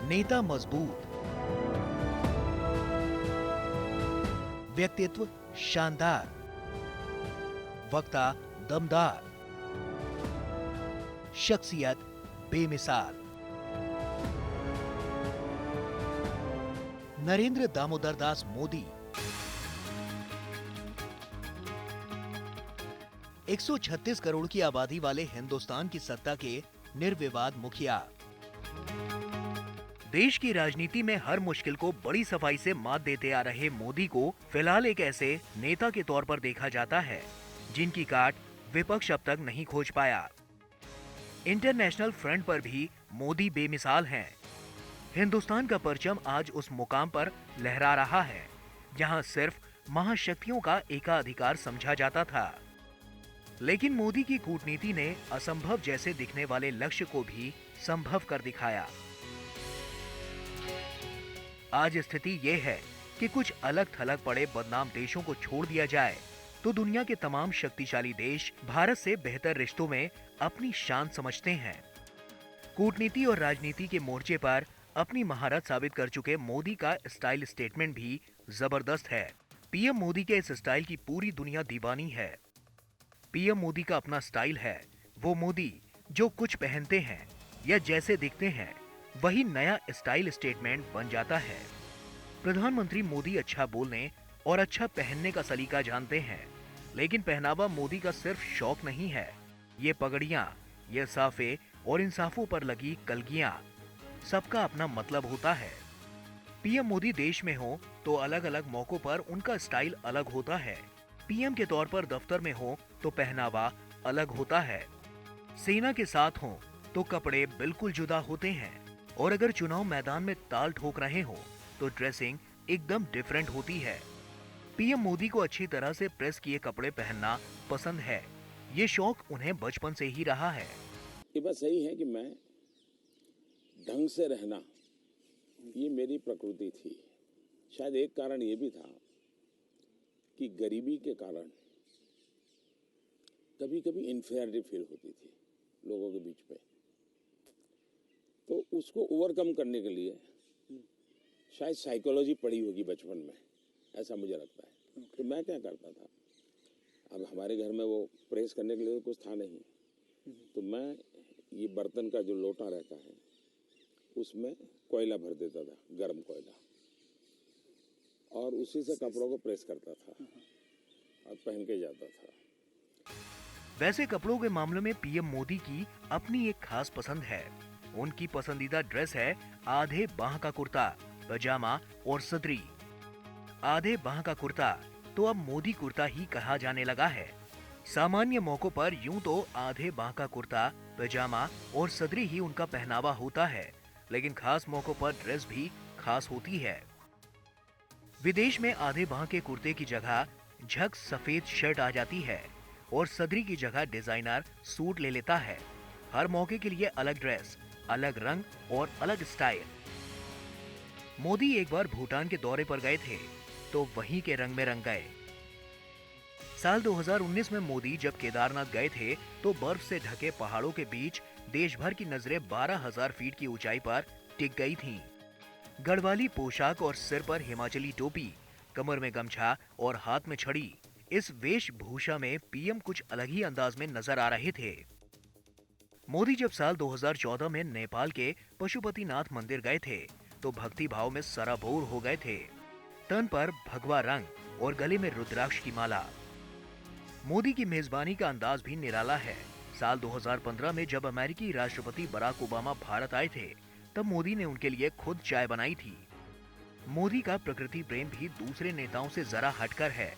नेता मजबूत, व्यक्तित्व शानदार, वक्ता दमदार, शख्सियत बेमिसाल। नरेंद्र दामोदर दास मोदी 136 करोड़ की आबादी वाले हिंदुस्तान की सत्ता के निर्विवाद मुखिया। देश की राजनीति में हर मुश्किल को बड़ी सफाई से मात देते आ रहे मोदी को फिलहाल एक ऐसे नेता के तौर पर देखा जाता है जिनकी काट विपक्ष अब तक नहीं खोज पाया। इंटरनेशनल फ्रंट पर भी मोदी बेमिसाल हैं। हिंदुस्तान का परचम आज उस मुकाम पर लहरा रहा है जहां सिर्फ महाशक्तियों का एकाधिकार समझा जाता था, लेकिन मोदी की कूटनीति ने असंभव जैसे दिखने वाले लक्ष्य को भी संभव कर दिखाया। आज स्थिति ये है कि कुछ अलग थलग पड़े बदनाम देशों को छोड़ दिया जाए तो दुनिया के तमाम शक्तिशाली देश भारत से बेहतर रिश्तों में अपनी शान समझते हैं। कूटनीति और राजनीति के मोर्चे पर अपनी महारत साबित कर चुके मोदी का स्टाइल स्टेटमेंट भी जबरदस्त है। पीएम मोदी के इस स्टाइल की पूरी दुनिया दीवानी है। पीएम मोदी का अपना स्टाइल है। वो मोदी जो कुछ पहनते हैं या जैसे दिखते हैं वही नया स्टाइल स्टेटमेंट बन जाता है। प्रधानमंत्री मोदी अच्छा बोलने और अच्छा पहनने का सलीका जानते हैं, लेकिन पहनावा मोदी का सिर्फ शौक नहीं है। ये पगड़ियां, ये साफे और इन साफों पर लगी कलगियां, सबका अपना मतलब होता है। पीएम मोदी देश में हो तो अलग अलग मौकों पर उनका स्टाइल अलग होता है। पीएम के तौर पर दफ्तर में हो तो पहनावा अलग होता है। सेना के साथ हो तो कपड़े बिल्कुल जुदा होते हैं, और अगर चुनाव मैदान में ताल ठोक रहे हो तो ड्रेसिंग एकदम डिफरेंट होती है। पीएम मोदी को अच्छी तरह से प्रेस किए कपड़े पहनना पसंद है। ये शौक उन्हें बचपन से ही रहा है। ये बात सही है कि मैं ढंग से रहना, ये मेरी प्रकृति थी। शायद एक कारण ये भी था कि गरीबी के कारण कभी कभी इन्फीरियरिटी फील होती थी लोगों के बीच में, तो उसको ओवरकम करने के लिए शायद साइकोलॉजी पढ़ी होगी बचपन में, ऐसा मुझे लगता है। तो मैं क्या करता था, अब हमारे घर में वो प्रेस करने के लिए कुछ था नहीं, तो मैं ये बर्तन का जो लोटा रहता है उसमें कोयला भर देता था, गर्म कोयला, और उसी से कपड़ों को प्रेस करता था और पहन के जाता था। वैसे कपड़ों के मामले में पीएम मोदी की अपनी एक खास पसंद है। उनकी पसंदीदा ड्रेस है आधे बाह का कुर्ता, पजामा और सदरी। आधे बाह का कुर्ता तो अब मोदी कुर्ता ही कहा जाने लगा है। सामान्य मौकों पर यूं तो आधे बाह का कुर्ता, पजामा और सदरी ही उनका पहनावा होता है, लेकिन खास मौकों पर ड्रेस भी खास होती है। विदेश में आधे बाह के कुर्ते की जगह झक सफेद शर्ट आ जाती है और सदरी की जगह डिजाइनर सूट ले लेता है। हर मौके के लिए अलग ड्रेस, अलग रंग और अलग स्टाइल। मोदी एक बार भूटान के दौरे पर गए थे तो वहीं के रंग में रंग गए। साल 2019 में मोदी जब केदारनाथ गए थे तो बर्फ से ढके पहाड़ों के बीच देश भर की नजरें 12,000 फीट की ऊंचाई पर टिक गई थीं। गढ़वाली पोशाक और सिर पर हिमाचली टोपी, कमर में गमछा और हाथ में छड़ी, इस वेशभूषा में पीएम कुछ अलग ही अंदाज में नजर आ रहे थे। मोदी जब साल 2014 में नेपाल के पशुपतिनाथ मंदिर गए थे तो भक्ति भाव में सराबोर हो गए थे। तन पर भगवा रंग और गले में रुद्राक्ष की माला। मोदी की मेजबानी का अंदाज भी निराला है। साल 2015 में जब अमेरिकी राष्ट्रपति बराक ओबामा भारत आए थे तब मोदी ने उनके लिए खुद चाय बनाई थी। मोदी का प्रकृति प्रेम भी दूसरे नेताओं से जरा हटकर है।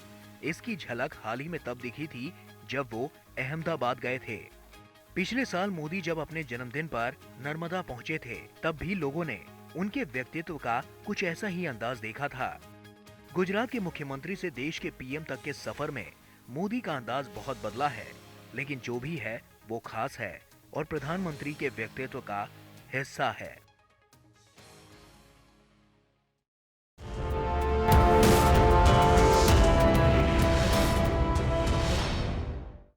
इसकी झलक हाल ही में तब दिखी थी जब वो अहमदाबाद गए थे। पिछले साल मोदी जब अपने जन्मदिन पर नर्मदा पहुंचे थे तब भी लोगों ने उनके व्यक्तित्व का कुछ ऐसा ही अंदाज देखा था। गुजरात के मुख्यमंत्री से देश के पीएम तक के सफर में मोदी का अंदाज बहुत बदला है, लेकिन जो भी है वो खास है और प्रधानमंत्री के व्यक्तित्व का हिस्सा है।